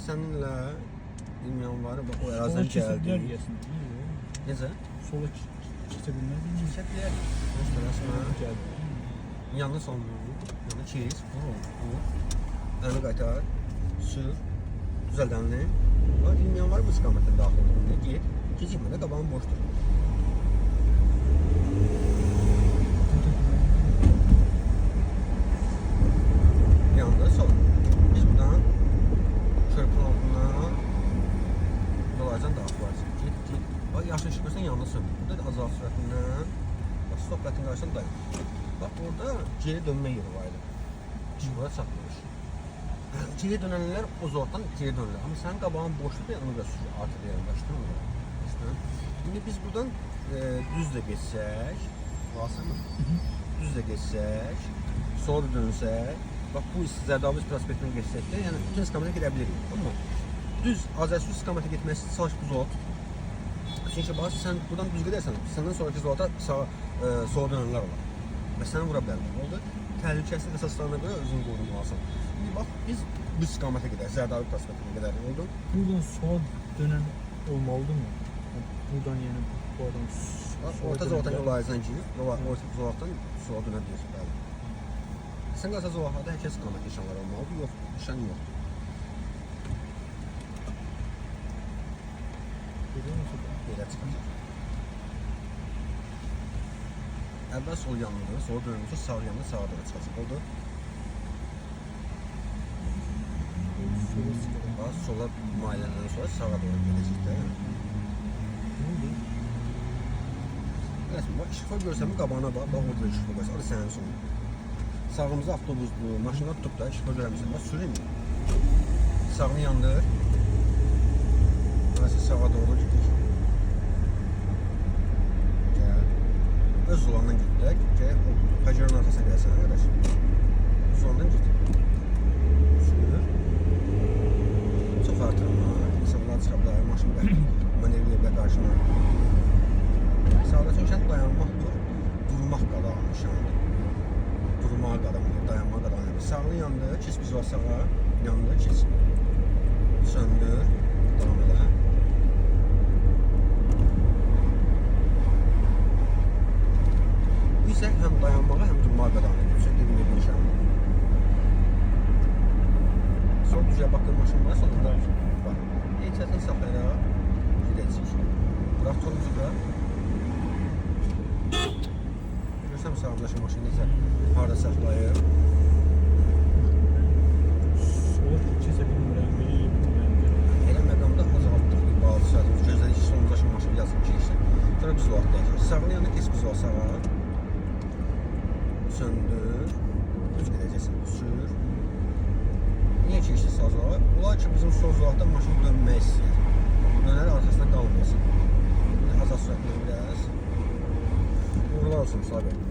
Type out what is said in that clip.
səninlə bilməyən var, bax o ərazdən gəldi. Necə? Sola keçə bilməz. Çək deyək. Rəsmə. Yanına sonlu. Yanına çiz. Əni qaytar. Sür. Düzəldənli. Bilməyən var bu istiqamətdən daxil olduğunda get. Gecikmədə qabağın boşdur. Yanında sol. Biz buradan körpün altından dolayacağın daxil varacaq. Get. Bax, yaşlı işıq görsən yanında söndür. Burada da azal sürətindən. Bax, stop qətin qarşısında dayan. Bax, orada geri dönmə yeri var idi. Bura çatmır. Geri dönənlər o zordan geri dönürlər. Amma sənin qabağın boşdur, onu da sürü artıq yerin başdan olur. İndi biz buradan düz də geçsək, düz də geçsək, sola da dönsək, bax bu Zərdabi prospektindən geçsək də, yəni bütün istiqamətə gedə bilirik. Amma düz Azərbaycan istiqamətə getməsi çalış bu zot. Çünki bax sən buradan düz gedərsən, səndən sonraki zolda sola dönənlər olar. Və səni vura bilərlər. Oldu? Təhlükəsizlik əsaslarına görə özünü qorunmalısan. İndi bax biz bu istiqamətə gedək, Zərdabi prospektinə gedərik. Oldu? Buradan sola dönən olmalıdırmı? Buradan yəni bu adam orta zolaqdan yol ayrıcan girib, orta zolaqdan sola dönə bilirsən, bəli. Sən qalsa zolaqlarda hər kəs istiqamət nişanları olmalıdır, yox, nişan yoxdur. Belə çıxacaq. Əvvəl sol yanlıdır, sola dönümüzün sağ yanında sağa doğru çıxacaq, oldu? Sola mailələndən sonra sağa doğru gedəcək də. Rəsmi, bax, işıqlar görsəmi qabağına bax, bax orada işıqlar görsən, orada sənin sonu. Sağımızda avtobusdur, maşınlar tutub da, işıqlar görəmirsən, bax, süreyim mi? Sağını yandır. Burası sağa doğru gidik. Gəl. Öz zolandan gitdik, gəl, pəncərənin arxasına gəlsən, qardaş. Zolandan git. Sür. Çox artırma, insanlar çıxablar, maşın bəkdir, manevriyyə qarşına. Sağda çünki dayanmaq yox, durmaq qadağan nişanıdır. Durmağa qadağandır, dayanmağa qadağandır. Sağını yandır, keç biz var sağa, yandır, keç. Söndür, devam elə. Bu isə həm dayanmağa, həm durmağa qadağan edir. Çünki bir nişanı. Sol düzəyə baxır maşın var, sonunda var. Ehtiyatını saxlayaraq gedəcək. Bırax turumuzu da. Görürsəm sağımdaşı maşın necə harada saxlayır. sola keçə bilmirəm. Elə məqamda azaltdıq bir bağlı sözümüz. Gözlədik sonundaşı maşın yazıb ki, işte. Sonra biz vaxtlayacaq. Sağını yanına keç biz var sağa. Söndür. Düz gedəcəksən. Sür. Niyə ki işte sağ zola? Olar ki bizim sol zolaqdan maşın dönmək istəyir. Dönər arxasında qalmayasın. Azad sürətlə biraz. Uğurlar olsun Musa bəy.